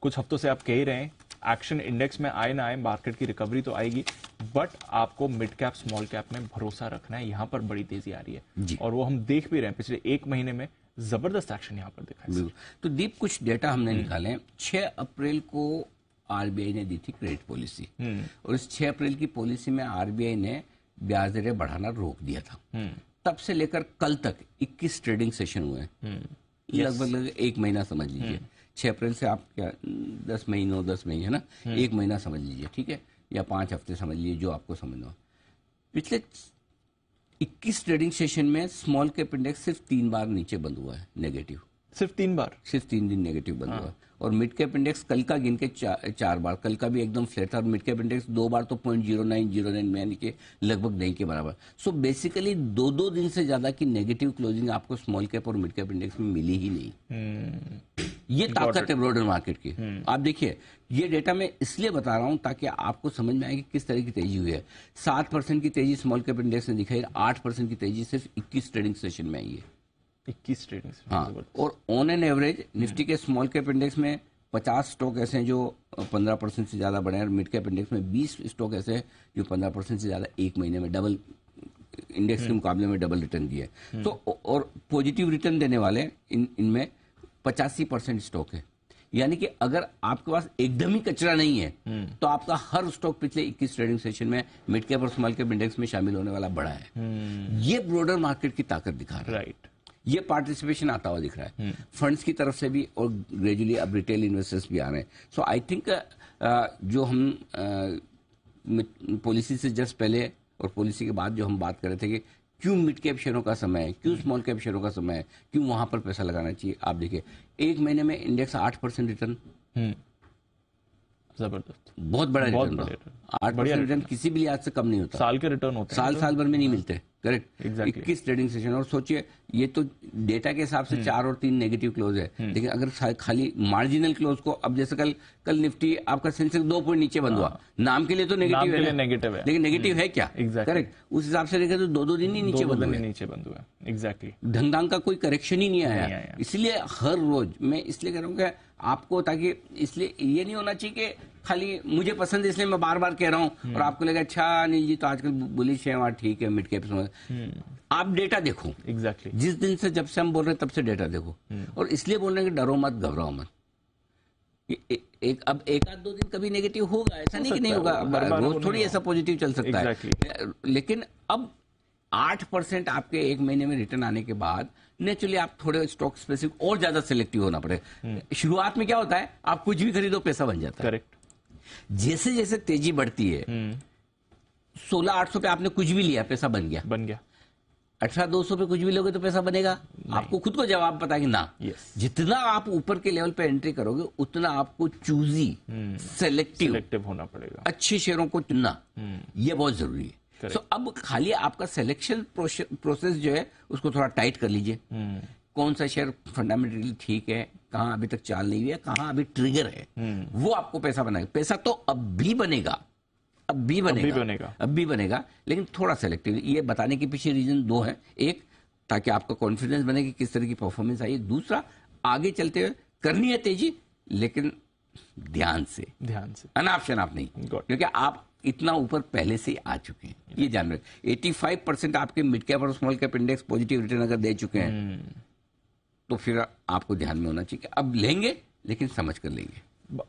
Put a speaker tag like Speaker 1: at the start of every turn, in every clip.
Speaker 1: कुछ हफ्तों से आप कह ही रहे हैं एक्शन इंडेक्स में आए ना आए मार्केट की रिकवरी तो आएगी, बट आपको मिड कैप स्मॉल कैप में भरोसा रखना है। यहां पर बड़ी तेजी आ रही है और वो हम देख भी रहे हैं, पिछले एक महीने में जबरदस्त एक्शन यहां पर दिखा है।
Speaker 2: तो दीप, कुछ डेटा हमने निकाले हैं। 6 अप्रैल को आरबीआई ने दी थी क्रेडिट पॉलिसी और इस 6 अप्रैल की पॉलिसी में आरबीआई ने ब्याज दरें बढ़ाना रोक दिया था। तब से लेकर कल तक 21 ट्रेडिंग सेशन हुए हैं, लगभग एक महीना समझ लीजिए। 6 अप्रैल से आप क्या 10 महीने है ना, एक महीना समझ लीजिए, ठीक है, या 5 हफ्ते समझ लीजिए, जो आपको समझना हो। पिछले 21 ट्रेडिंग सेशन में स्मॉल कैप इंडेक्स सिर्फ 3 बार नीचे बंद हुआ है, नेगेटिव।
Speaker 1: सिर्फ 3 बार,
Speaker 2: सिर्फ 3 दिन नेगेटिव बंद हुआ। और मिड कैप इंडेक्स कल का गिन के 4 बार, कल का भी एकदम फ्लैट था। मिड कैप इंडेक्स 2 बार तो 0.0909 यानी कि लगभग नहीं के बराबर। सो बेसिकली 2 दिन से ज्यादा की नेगेटिव क्लोजिंग आपको स्मॉल कैप और मिड कैप इंडेक्स में मिली ही नहीं। ये ताकत है ब्रॉडर मार्केट की। आप देखिए, ये डेटा मैं इसलिए बता रहा हूं ताकि आपको समझ में आए कि किस तरह की तेजी हुई है। 7% की तेजी स्मॉल कैप इंडेक्स ने दिखाई, 8% की तेजी सिर्फ 21 ट्रेडिंग सेशन में आई है।
Speaker 1: 21 ट्रेडिंग।
Speaker 2: हाँ, और ऑन एन एवरेज निफ्टी के स्मॉल कैप इंडेक्स में 50 स्टॉक ऐसे हैं जो 15% से ज्यादा बढ़े हैं और मिड कैप इंडेक्स में 20 स्टॉक ऐसे हैं जो 15% से ज्यादा एक महीने में डबल इंडेक्स के मुकाबले में डबल रिटर्न दिए। तो और पॉजिटिव रिटर्न देने वाले इनमें 85% स्टॉक है। यानी कि अगर आपके पास एकदम ही कचरा नहीं है तो आपका हर स्टॉक पिछले 21 ट्रेडिंग सेशन में मिड कैप और स्मॉल कैप इंडेक्स में शामिल होने वाला बड़ा है। ये ब्रॉडर मार्केट की ताकत दिखा रहा है।
Speaker 1: राइट,
Speaker 2: ये पार्टिसिपेशन आता हुआ दिख रहा है फंड्स की तरफ से भी, और ग्रेजुअली अब रिटेल इन्वेस्टर्स भी आ रहे हैं। सो आई थिंक जो हम पॉलिसी से जस्ट पहले और पॉलिसी के बाद जो हम बात कर रहे थे कि क्यों मिड कैप शेयरों का समय है, क्यों स्मॉल कैप शेयरों का समय है, क्यों वहां पर पैसा लगाना चाहिए, आप देखिए एक महीने में इंडेक्स 8% रिटर्न,
Speaker 1: जबरदस्त,
Speaker 2: बहुत बड़ा रिटर्न। 8% रिटर्न किसी भी लिहाज से कम नहीं होता।
Speaker 1: साल के रिटर्न होते हैं,
Speaker 2: साल भर में नहीं मिलते। Correct,
Speaker 1: Exactly.
Speaker 2: 21 trading session. और सोचिए, ये तो डेटा के हिसाब से 4 और 3 नेगेटिव क्लोज है, लेकिन अगर खाली मार्जिनल क्लोज को, अब जैसे कल निफ्टी आपका सेंसेक्स 2 पॉइंट नीचे बंद हुआ, नाम के लिए तो नेगेटिव है, लेकिन नेगेटिव है क्या? करेक्ट, उस हिसाब से देखें तो 2 दिन ही नीचे बंद हुआ।
Speaker 1: एग्जैक्टली,
Speaker 2: ढंग का कोई करेक्शन ही नहीं आया। इसलिए हर रोज मैं इसलिए कह रहा हूँ कि आपको, ताकि इसलिए ये नहीं होना चाहिए कि खाली मुझे पसंद है इसलिए मैं बार बार कह रहा हूं और आपको लगा अच्छा अनिल जी तो आजकल बुलिश है, वहां ठीक है मिड कैप में। आप डेटा देखो।
Speaker 1: एग्जैक्टली,
Speaker 2: जिस दिन से, जब से हम बोल रहे हैं तब से डेटा देखो। और इसलिए बोल रहे हैं कि डरो मत, घबराओ मत। अब एक आध 2 दिन कभी नेगेटिव होगा, ऐसा नहीं कि नहीं होगा, रोज थोड़ी ऐसा पॉजिटिव चल सकता है। लेकिन अब 8% आपके एक महीने में रिटर्न आने के बाद नेचुरली आप थोड़े स्टॉक स्पेसिफिक और ज्यादा सिलेक्टिव होना पड़ेगा। शुरुआत में क्या होता है, आप कुछ भी खरीदो पैसा बन जाता है।
Speaker 1: करेक्ट,
Speaker 2: जैसे जैसे तेजी बढ़ती है, 16,800 पे आपने कुछ भी लिया, पैसा बन गया। 18,200 पे कुछ भी लोगे तो पैसा बनेगा? आपको खुद को जवाब पता है कि ना। जितना आप ऊपर के लेवल पे एंट्री करोगे उतना आपको चूजी, सेलेक्टिव
Speaker 1: होना पड़ेगा,
Speaker 2: अच्छे शेयरों को चुनना, ये बहुत जरूरी है। तो अब खाली आपका सिलेक्शन प्रोसेस जो है उसको थोड़ा टाइट कर लीजिए। कौन सा शेयर फंडामेंटली ठीक है, कहां अभी तक चाल नहीं हुई है, कहां अभी ट्रिगर है, वो आपको पैसा बनाएगा। पैसा तो अब भी बनेगा, अब भी बनेगा, लेकिन थोड़ा सेलेक्टिव। ये बताने के पीछे रीजन 2 है। एक, ताकि आपका कॉन्फिडेंस बने कि किस तरह की परफॉर्मेंस आई। दूसरा, आगे चलते हुए करनी है तेजी, लेकिन ध्यान से, अनाप शनाप नहीं, क्योंकि आप इतना ऊपर पहले से आ चुके हैं। ये जान रहे 85% आपके मिड कैप और small cap index positive return अगर दे चुके हैं तो फिर आपको ध्यान में होना चाहिए कि अब लेंगे, लेकिन समझ कर लेंगे।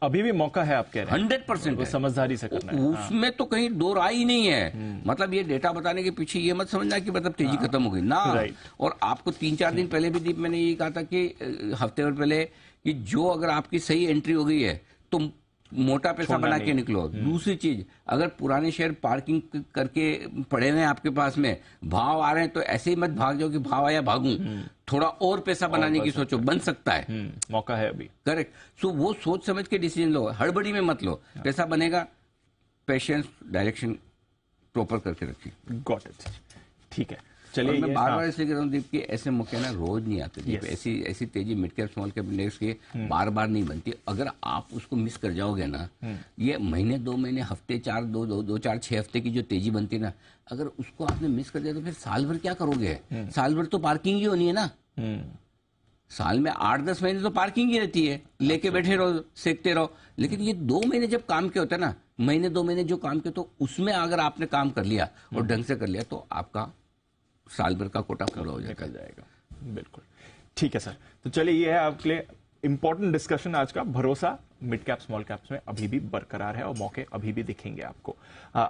Speaker 1: अभी भी मौका है, आप कह रहे हैं
Speaker 2: 100%
Speaker 1: समझदारी से करना है।
Speaker 2: उसमें तो कहीं दो राय ही नहीं है। मतलब ये डेटा बताने के पीछे ये मत समझना कि मतलब तेजी खत्म हो गई ना। और आपको 3-4 दिन पहले भी दीप मैंने यही कहा था कि हफ्ते भर पहले कि जो अगर आपकी सही एंट्री हो गई है तो मोटा पैसा बना के निकलो। दूसरी चीज, अगर पुराने शेयर पार्किंग करके पड़े हुए हैं आपके पास में, भाव आ रहे हैं तो ऐसे ही मत भाग जाओ कि भाव आया भागूं, थोड़ा और पैसा बनाने की सोचो, बन सकता है,
Speaker 1: मौका है अभी।
Speaker 2: करेक्ट। सो वो सोच समझ के डिसीजन लो, हड़बड़ी में मत लो। पैसा बनेगा, पेशेंस, डायरेक्शन प्रॉपर करके रखिए।
Speaker 1: गॉट इट, ठीक है। चलिए,
Speaker 2: मैं बार बार इसलिए कह रहा हूँ दीप कि ऐसे मौके ना रोज नहीं आते दीप। ऐसी तेजी mid cap small cap index की बार बार नहीं बनती। अगर आप उसको मिस कर जाओगे ना, ये महीने 2 महीने, हफ्ते 4 हफ्ते की जो तेजी बनती है ना, अगर उसको आपने मिस कर दिया तो फिर साल भर क्या करोगे? साल भर तो पार्किंग ही होनी है ना। साल में 8-10 महीने तो पार्किंग ही रहती है, लेके बैठे रहो, सेकते रहो। लेकिन ये 2 महीने जब काम के होते हैं ना, महीने 2 महीने जो काम के, तो उसमें अगर आपने काम कर लिया और ढंग से कर लिया तो आपका साल भर का कोटा पूरा हो
Speaker 1: निकल जाएगा। बिल्कुल ठीक है सर। तो चलिए, ये है आपके लिए इंपॉर्टेंट डिस्कशन आज का। भरोसा मिड कैप स्मॉल कैप्स में अभी भी बरकरार है और मौके अभी भी दिखेंगे आपको।